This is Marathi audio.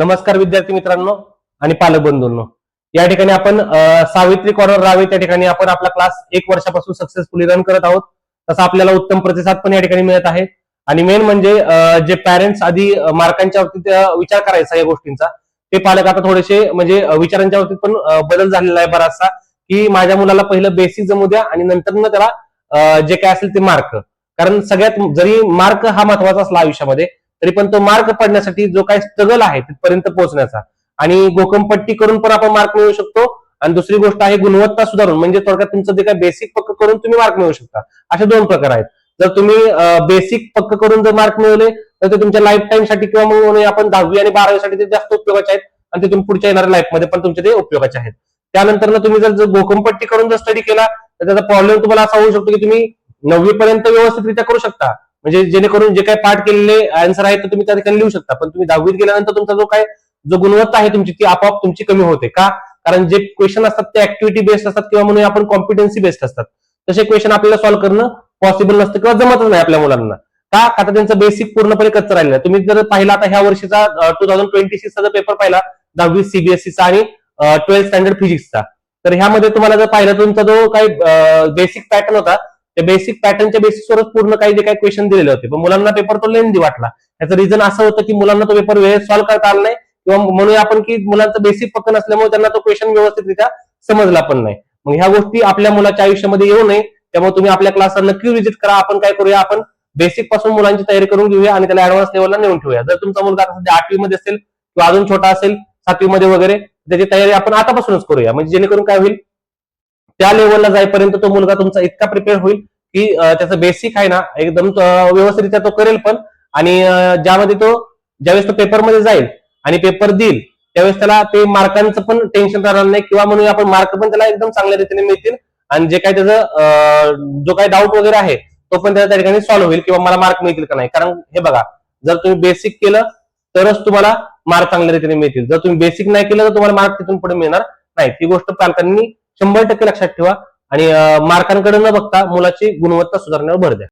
नमस्कार विद्यार्थी मित्रांनो आणि पालक बंधूंनो. या ठिकाणी आपण सावित्री कॉर्नर रावेत या ठिकाणी आपण आपला क्लास 1 वर्षापासून सक्सेसफुली रन करत आहोत. तसा आपल्याला उत्तम प्रतिसाद पण या ठिकाणी मिळत आहे. आणि मेन म्हणजे जे पॅरेंट्स आधी मार्कांच्या बाबतीत विचार करायचा या गोष्टींचा, ते पालक आता थोडेसे म्हणजे विचारांच्या बाबतीत पण बदल झालेला आहे बराचसा, की माझ्या मुलाला पहिलं बेसिक जमू द्या आणि नंतर ना त्याला जे काय असेल ते मार्क. कारण सगळ्यात जरी मार्क हा महत्वाचा असला आयुष्यामध्ये, तरी पण तो मार्क पडण्यासाठी जो काही स्ट्रगल आहे तिथपर्यंत पोहोचण्याचा, आणि गोकमपट्टी करून पण आपण मार्क मिळवू शकतो. आणि दुसरी गोष्ट आहे गुणवत्ता सुधारून, म्हणजे थोडक्यात तुमचं जे काही बेसिक पक्क करून तुम्ही मार्क मिळवू शकता. असे दोन प्रकार आहेत. जर तुम्ही बेसिक पक्क करून जर मार्क मिळवले तर ते तुमच्या लाईफ टाइम साठी किंवा मग आपण 10वी आणि 12वी साठी ते जास्त उपयोगाचे आहेत, आणि ते तुम्ही पुढच्या येणाऱ्या लाईफमध्ये पण तुमचे ते उपयोगाचे आहेत. त्यानंतर ना तुम्ही जर गोकमपट्टी करून जर स्टडी केला तर त्याचा प्रॉब्लेम तुम्हाला असा होऊ शकतो की तुम्ही 9वी पर्यंत व्यवस्थितरित्या करू शकता, म्हणजे जेणेकरून जे काही पाठ केलेले आन्सर आहेत ते तुम्ही त्या ठिकाणी लिहू शकता. पण तुम्ही 10वीत गेल्यानंतर तुमचा जो गुणवत्ता आहे तुमची ती आपोआप तुमची कमी होते. का? कारण जे क्वेश्चन असतात ते ऍक्टिव्हिटी बेस्ड असतात किंवा म्हणून आपण कॉम्पिटन्सी बेस्ड असतात. तसे क्वेश्चन आपल्याला सॉल्व्ह करणं पॉसिबल नसतं किंवा जमतच नाही आपल्या मुलांना. का? आता त्यांचं बेसिक पूर्णपणे कच्चं राहिलेलं आहे. तुम्ही जर पाहिला आता ह्या वर्षीचा 2026 चा पेपर पाहिला 10वी सीबीएसईचा आणि 12th स्टँडर्ड फिजिक्सचा, तर ह्यामध्ये तुम्हाला जर पाहिलं तुमचा जो काही बेसिक पॅटर्न होता, त्या बेसिक पॅटर्नच्या बेसिसवरच पूर्ण काही जे काही क्वेश्चन दिलेले होते, पण मुलांना पेपर तो लेंदी वाटला. त्याचं रिझन असं होतं की मुलांना तो पेपर वेळेत सॉल्व्ह करता आला नाही, किंवा म्हणूया आपण की मुलांचं बेसिक पक्क नसल्यामुळे त्यांना तो क्वेश्चन व्यवस्थितरित्या समजला पण नाही. मग ह्या गोष्टी आपल्या मुलाच्या आयुष्यामध्ये येऊ नये, त्यामुळे तुम्ही आपल्या क्लासला नक्की व्हिजिट करा. आपण काय करूया, आपण बेसिक पासून मुलांची तयारी करून घेऊया आणि त्याला ऍडव्हान्स लेवलला नेऊन ठेवूया. जर तुमचा मुलगा सध्या 8वी मध्ये असेल किंवा अजून छोटा असेल 7वी मध्ये वगैरे, त्याची तयारी आपण आतापासूनच करूया. म्हणजे जेणेकरून काय होईल, त्या लेवलला जाईपर्यंत तो मुलगा तुमचा इतका प्रिपेअर होईल की त्याचं बेसिक आहे ना एकदम व्यवस्थितरित्या तो करेल पण. आणि ज्यामध्ये तो ज्यावेळेस तो पेपरमध्ये जाईल आणि पेपर देईल त्यावेळेस त्याला ते मार्कांचं पण टेन्शन राहणार नाही, किंवा म्हणून आपण मार्क पण त्याला एकदम चांगल्या रीतीने मिळतील. आणि जे काही त्याचं जो काही डाऊट वगैरे आहे तो पण त्या ठिकाणी सॉल्व्ह होईल, किंवा मला मार्क मिळतील का नाही. कारण हे बघा, जर तुम्ही बेसिक केलं तरच तुम्हाला मार्क चांगल्या रीतीने मिळतील. जर तुम्ही बेसिक नाही केलं तर तुम्हाला मार्क तिथून पुढे मिळणार नाही. ती गोष्ट पालकांनी 100% लक्षात ठेवा आणि मार्कांकडे न बघता मुलाची गुणवत्ता सुधारण्यावर भर द्या.